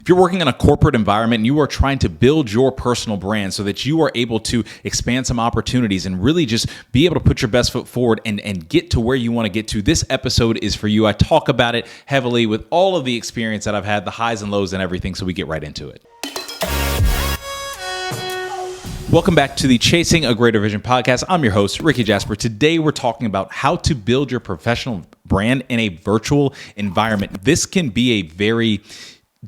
If you're working in a corporate environment and you are trying to build your personal brand so that you are able to expand some opportunities and really just be able to put your best foot forward and get to where you want to get to, this episode is for you. I talk about it heavily with all of the experience that I've had, the highs and lows and everything, so we get right into it. Welcome back to the Chasing a Greater Vision podcast. I'm your host, Rickey Jasper. Today, we're talking about how to build your professional brand in a virtual environment. This can be a very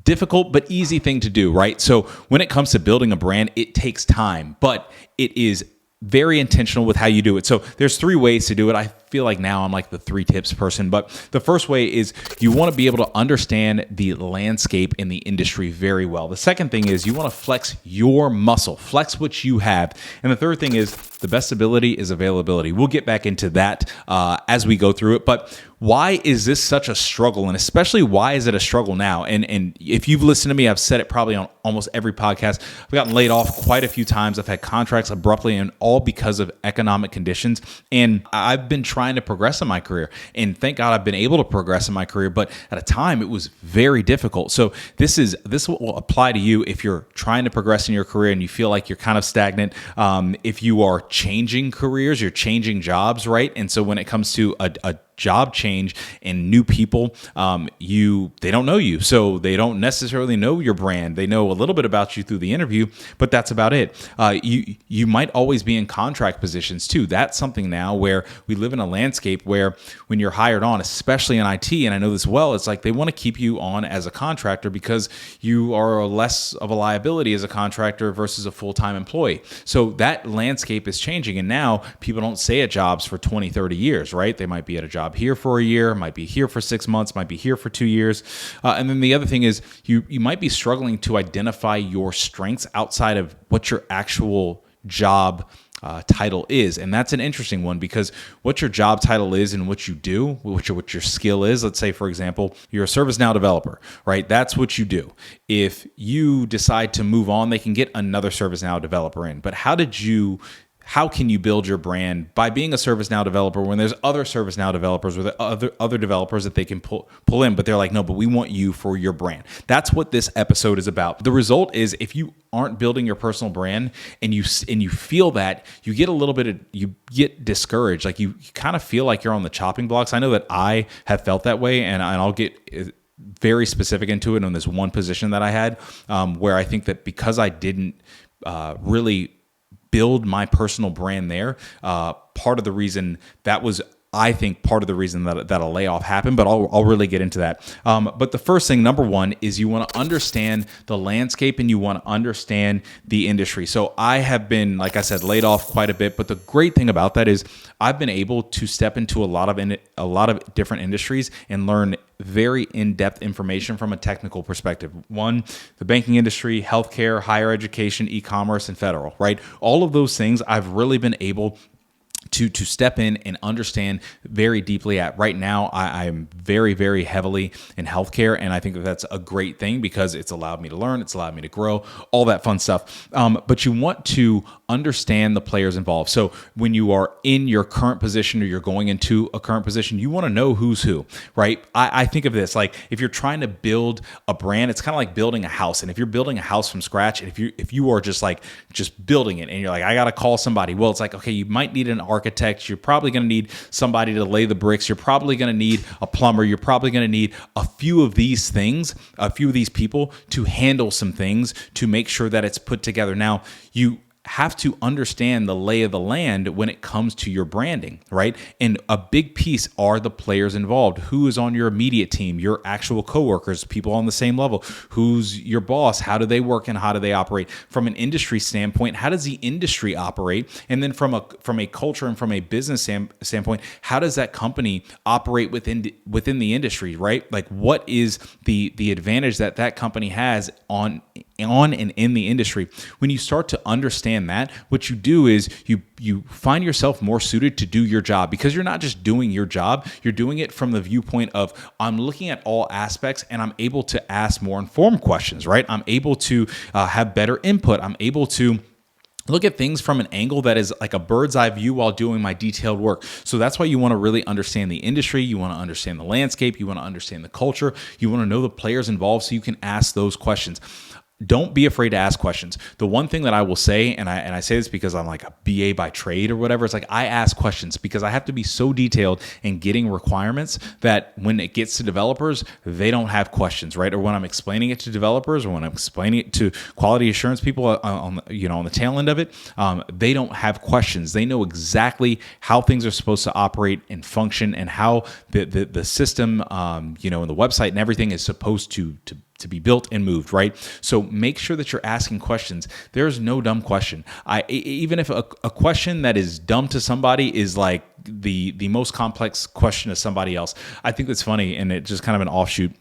difficult but easy thing to do, right? So when it comes to building a brand, it takes time, but it is very intentional with how you do it. So there's 3 ways to do it. I feel like now I'm like the 3 tips person, but the first way is you want to be able to understand the landscape in the industry very well. The second thing is you want to flex your muscle, flex what you have. And the third thing is the best ability is availability. We'll get back into that as we go through it, but why is this such a struggle? And especially why is it a struggle now? And if you've listened to me, I've said it probably on almost every podcast. I've gotten laid off quite a few times. I've had contracts abruptly, and all because of economic conditions. And I've been trying to progress in my career. And thank God I've been able to progress in my career. But at a time, it was very difficult. So this will apply to you if you're trying to progress in your career and you feel like you're kind of stagnant. If you are changing careers, you're changing jobs, right? And so when it comes to a job change and new people, they don't know you. So they don't necessarily know your brand. They know a little bit about you through the interview, but that's about it. You might always be in contract positions too. That's something now where we live in a landscape where when you're hired on, especially in IT, and I know this well, it's like they want to keep you on as a contractor because you are less of a liability as a contractor versus a full-time employee. So that landscape is changing. And now people don't stay at jobs for 20, 30 years, right? They might be at a job here for a year, might be here for 6 months, might be here for 2 years. And then the other thing is you might be struggling to identify your strengths outside of what your actual job title is. And that's an interesting one because what your job title is and what you do, what your skill is, let's say, for example, you're a ServiceNow developer, right? That's what you do. If you decide to move on, they can get another ServiceNow developer in. But how can you build your brand by being a ServiceNow developer when there's other ServiceNow developers or other developers that they can pull in, but they're like, no, but we want you for your brand. That's what this episode is about. The result is if you aren't building your personal brand and you feel that, you get discouraged. Like you kind of feel like you're on the chopping blocks. I know that I have felt that way, and I'll get very specific into it on this one position that I had where I think that because I didn't really build my personal brand there. Part of the reason that a layoff happened, but I'll really get into that. But the first thing, number one, is you want to understand the landscape and you want to understand the industry. So I have been, like I said, laid off quite a bit. But the great thing about that is I've been able to step into a lot of different industries and learn very in-depth information from a technical perspective. One, the banking industry, healthcare, higher education, e-commerce, and federal, right? All of those things I've really been able to step in and understand very deeply at. Right now, I am very, very heavily in healthcare, and I think that that's a great thing because it's allowed me to learn, it's allowed me to grow, all that fun stuff. But you want to understand the players involved. So when you are in your current position or you're going into a current position, you want to know who's who, right? I think of this like if you're trying to build a brand, it's kind of like building a house. And if you're building a house from scratch, and if you are just building it and you're like, I got to call somebody. Well, it's like, okay, you might need an architect. You're probably going to need somebody to lay the bricks. You're probably going to need a plumber. You're probably going to need a few of these things, a few of these people to handle some things to make sure that it's put together. Now, you have to understand the lay of the land when it comes to your branding, right? And a big piece are the players involved. Who is on your immediate team, your actual coworkers, people on the same level? Who's your boss? How do they work and how do they operate? From an industry standpoint, how does the industry operate? And then from a culture and from a business standpoint, how does that company operate within the industry, right? Like what is the advantage that company has on and in the industry? When you start to understand that, what you do is you find yourself more suited to do your job because you're not just doing your job, you're doing it from the viewpoint of I'm looking at all aspects and I'm able to ask more informed questions, right? I'm able to have better input. I'm able to look at things from an angle that is like a bird's eye view while doing my detailed work. So that's why you want to really understand the industry. You want to understand the landscape. You want to understand the culture. You want to know the players involved so you can ask those questions. Don't be afraid to ask questions. The one thing that I will say, and I say this because I'm like a BA by trade or whatever, it's like I ask questions because I have to be so detailed in getting requirements that when it gets to developers, they don't have questions, right? Or when I'm explaining it to developers, or when I'm explaining it to quality assurance people on the tail end of it, they don't have questions. They know exactly how things are supposed to operate and function, and how the system, and the website and everything is supposed to be built and moved, right? So make sure that you're asking questions. There's no dumb question. Even if a question that is dumb to somebody is like the most complex question to somebody else, I think that's funny, and it's just kind of an offshoot.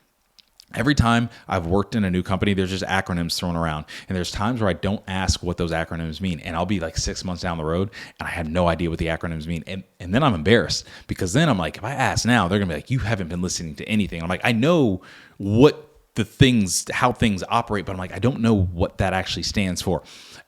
Every time I've worked in a new company, there's just acronyms thrown around. And there's times where I don't ask what those acronyms mean. And I'll be like 6 months down the road and I have no idea what the acronyms mean. And then I'm embarrassed, because then I'm like, if I ask now, they're going to be like, you haven't been listening to anything. I'm like, I know how things operate, but I'm like, I don't know what that actually stands for.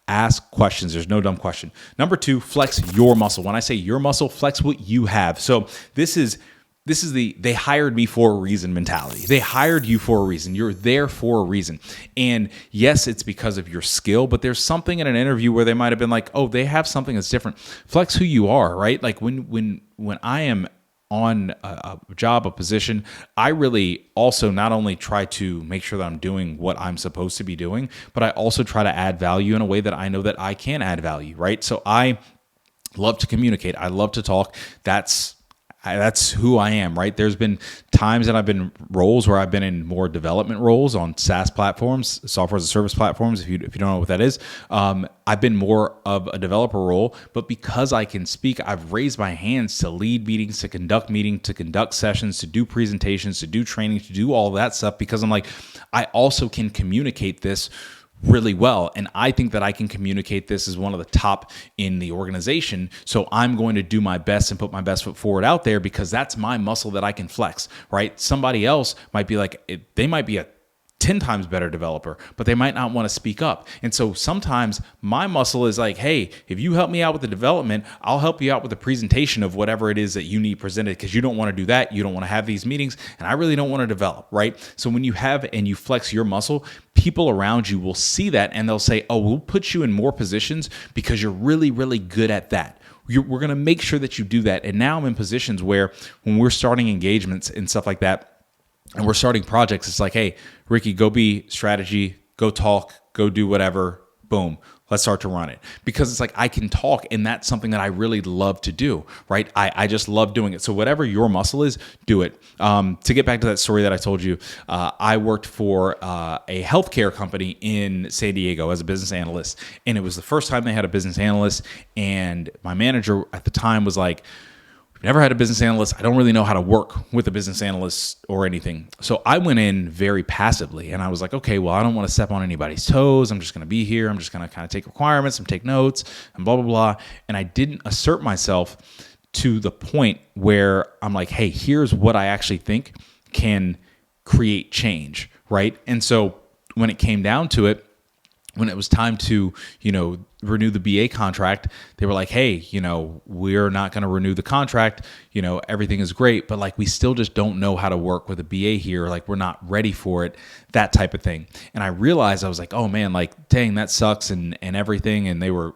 Ask questions. There's no dumb question. Number 2, flex your muscle. When I say your muscle, flex what you have. So this is the they hired me for a reason mentality. They hired you for a reason. You're there for a reason. And yes, it's because of your skill, but there's something in an interview where they might have been like, oh, they have something that's different. Flex who you are, right? Like when I am on a job, a position, I really also not only try to make sure that I'm doing what I'm supposed to be doing, but I also try to add value in a way that I know that I can add value, right? So I love to communicate. I love to talk. That's who I am, right? There's been times that I've been roles where I've been in more development roles on SaaS platforms, software as a service platforms. If you don't know what that is, I've been more of a developer role, but because I can speak, I've raised my hands to lead meetings, to conduct sessions, to do presentations, to do training, to do all that stuff, because I'm like, I also can communicate this really well. And I think that I can communicate this as one of the top in the organization. So I'm going to do my best and put my best foot forward out there, because that's my muscle that I can flex, right? Somebody else might be like, they might be a 10 times better developer, but they might not want to speak up. And so sometimes my muscle is like, hey, if you help me out with the development, I'll help you out with the presentation of whatever it is that you need presented, because you don't want to do that. You don't want to have these meetings, and I really don't want to develop, right? So when you have and you flex your muscle, people around you will see that and they'll say, oh, we'll put you in more positions because you're really, really good at that. We're going to make sure that you do that. And now I'm in positions where when we're starting engagements and stuff like that, and we're starting projects, it's like, hey, Ricky, go be strategy, go talk, go do whatever, boom, let's start to run it. Because it's like, I can talk, and that's something that I really love to do, right? I just love doing it. So whatever your muscle is, do it. To get back to that story that I told you, I worked for a healthcare company in San Diego as a business analyst, and it was the first time they had a business analyst, and my manager at the time was like, never had a business analyst. I don't really know how to work with a business analyst or anything. So I went in very passively, and I was like, okay, well, I don't want to step on anybody's toes. I'm just going to be here. I'm just going to kind of take requirements and take notes and blah, blah, blah. And I didn't assert myself to the point where I'm like, hey, here's what I actually think can create change, right? And so when it came down to it, when it was time to, renew the BA contract, they were like, hey, we're not going to renew the contract. Everything is great, but like, we still just don't know how to work with a BA here. Like, we're not ready for it, that type of thing. And I realized, I was like, oh man, like, dang, that sucks and everything. And they were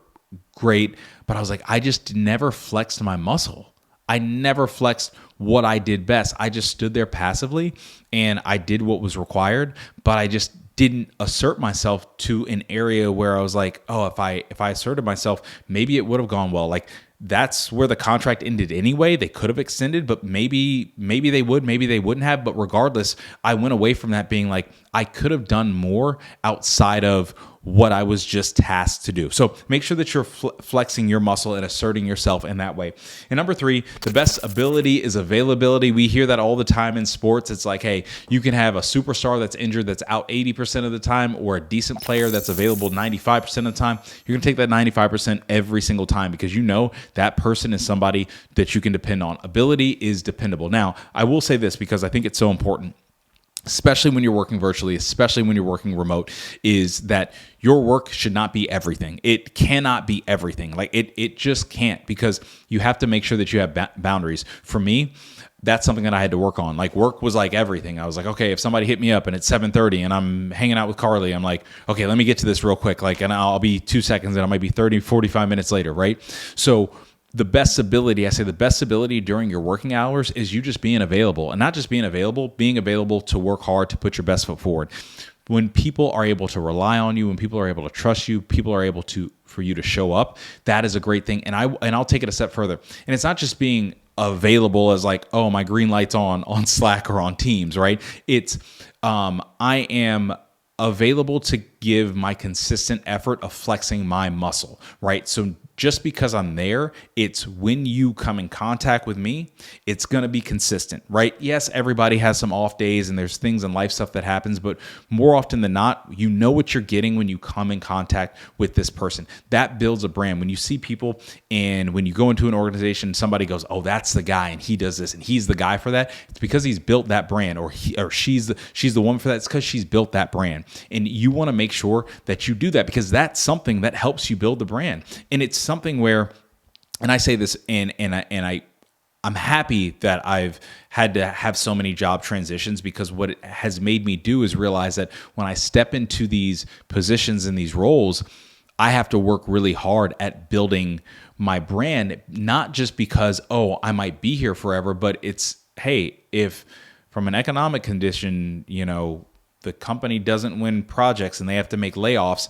great, but I was like, I just never flexed my muscle. I never flexed what I did best. I just stood there passively and I did what was required, but I just didn't assert myself to an area where I was like, oh, if I asserted myself, maybe it would have gone well. Like, that's where the contract ended anyway. They could have extended, but maybe they would, maybe they wouldn't have. But regardless, I went away from that being like, I could have done more outside of what I was just tasked to do. So make sure that you're flexing your muscle and asserting yourself in that way. And number 3, the best ability is availability. We hear that all the time in sports. It's like, hey, you can have a superstar that's injured that's out 80% of the time, or a decent player that's available 95% of the time. You're going to take that 95% every single time, because that person is somebody that you can depend on. Ability is dependable. Now, I will say this because I think it's so important. especially when you're working virtually, especially when you're working remote, is that your work should not be everything. It cannot be everything. Like it just can't, because you have to make sure that you have boundaries. For me, that's something that I had to work on. Like work was like everything. I was like, okay, if somebody hit me up and it's 7:30 and I'm hanging out with Carly, I'm like, okay, let me get to this real quick. Like, and I'll be 2 seconds and I might be 30, 45 minutes later, right? So the best ability during your working hours is you just being available, and not just being available to work hard, to put your best foot forward. When people are able to rely on you, when people are able to trust you, people are able for you to show up, that is a great thing. And I'll take it a step further. And it's not just being available as like, oh, my green light's on Slack or on Teams, right? It's I am available to give my consistent effort of flexing my muscle, right? So just because I'm there, it's when you come in contact with me, it's going to be consistent, right? Yes, everybody has some off days and there's things in life stuff that happens, but more often than not, you know what you're getting when you come in contact with this person. That builds a brand. When you see people and when you go into an organization, somebody goes, oh, that's the guy and he does this and he's the guy for that. It's because he's built that brand, or she's the woman for that. It's because she's built that brand. And you want to make sure that you do that, because that's something that helps you build the brand. And it's something where, and I say this, I'm happy that I've had to have so many job transitions, because what it has made me do is realize that when I step into these positions and these roles, I have to work really hard at building my brand, not just because, oh, I might be here forever, but it's, hey, if from an economic condition, the company doesn't win projects and they have to make layoffs,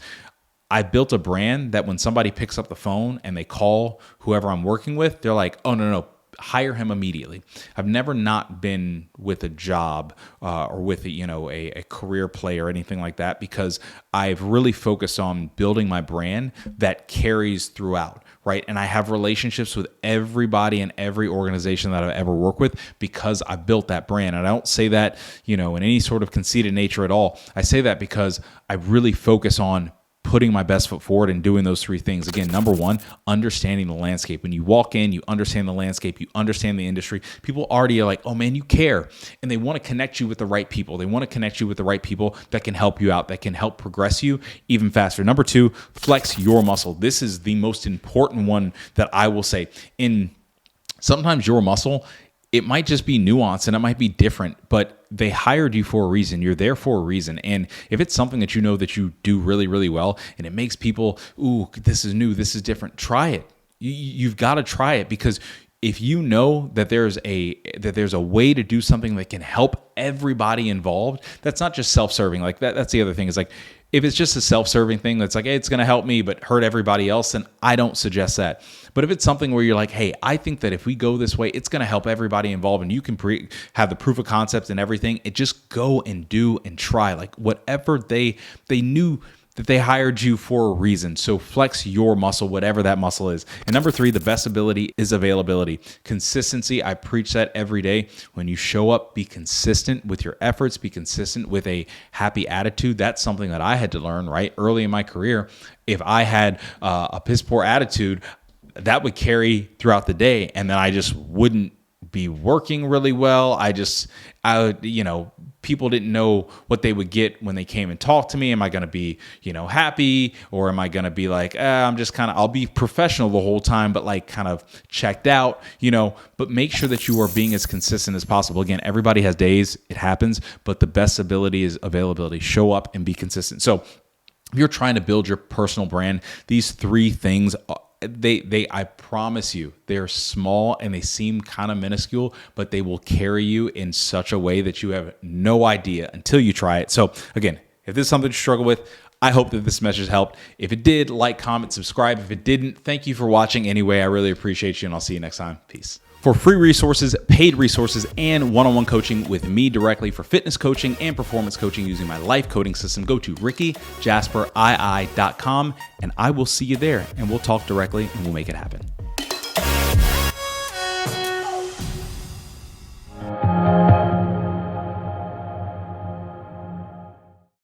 I built a brand that when somebody picks up the phone and they call whoever I'm working with, they're like, oh, no, hire him immediately. I've never not been with a job or with a career play or anything like that, because I've really focused on building my brand that carries throughout, right? And I have relationships with everybody in every organization that I've ever worked with because I built that brand. And I don't say that, in any sort of conceited nature at all. I say that because I really focus on putting my best foot forward and doing those three things. Again, number one, understanding the landscape. When you walk in, you understand the landscape, you understand the industry. People already are like, oh man, you care. And they want to connect you with the right people. They want to connect you with the right people that can help you out, that can help progress you even faster. Number two, flex your muscle. This is the most important one that I will say. Sometimes your muscle, it might just be nuanced and it might be different, but they hired you for a reason. You're there for a reason. And if it's something that you know that you do really, really well, and it makes people, ooh, this is new, this is different, try it. You've got to try it, because if you know that there's a way to do something that can help everybody involved, that's not just self-serving. Like that's the other thing, is like, if it's just a self-serving thing that's like, hey, it's going to help me but hurt everybody else, then I don't suggest that. But if it's something where you're like, hey, I think that if we go this way, it's going to help everybody involved, and you can have the proof of concept and everything, it just go and do and try. Like whatever they knew that they hired you for a reason. So flex your muscle, whatever that muscle is. And number three, the best ability is availability. Consistency, I preach that every day. When you show up, be consistent with your efforts, be consistent with a happy attitude. That's something that I had to learn right early in my career. If I had a piss poor attitude, that would carry throughout the day, and then I just wouldn't be working really well. People didn't know what they would get when they came and talked to me. Am I going to be, happy, or am I going to be like, I'm just I'll be professional the whole time, but like kind of checked out, but make sure that you are being as consistent as possible. Again, everybody has days, it happens, but the best ability is availability. Show up and be consistent. So if you're trying to build your personal brand, these three things, I promise you, they're small and they seem kind of minuscule, but they will carry you in such a way that you have no idea until you try it. So again, if this is something you struggle with, I hope that this message helped. If it did, like, comment, subscribe. If it didn't, thank you for watching anyway. I really appreciate you, and I'll see you next time. Peace. For free resources, paid resources, and one-on-one coaching with me directly for fitness coaching and performance coaching using my life coding system, go to RickeyJasperII.com, and I will see you there, and we'll talk directly, and we'll make it happen.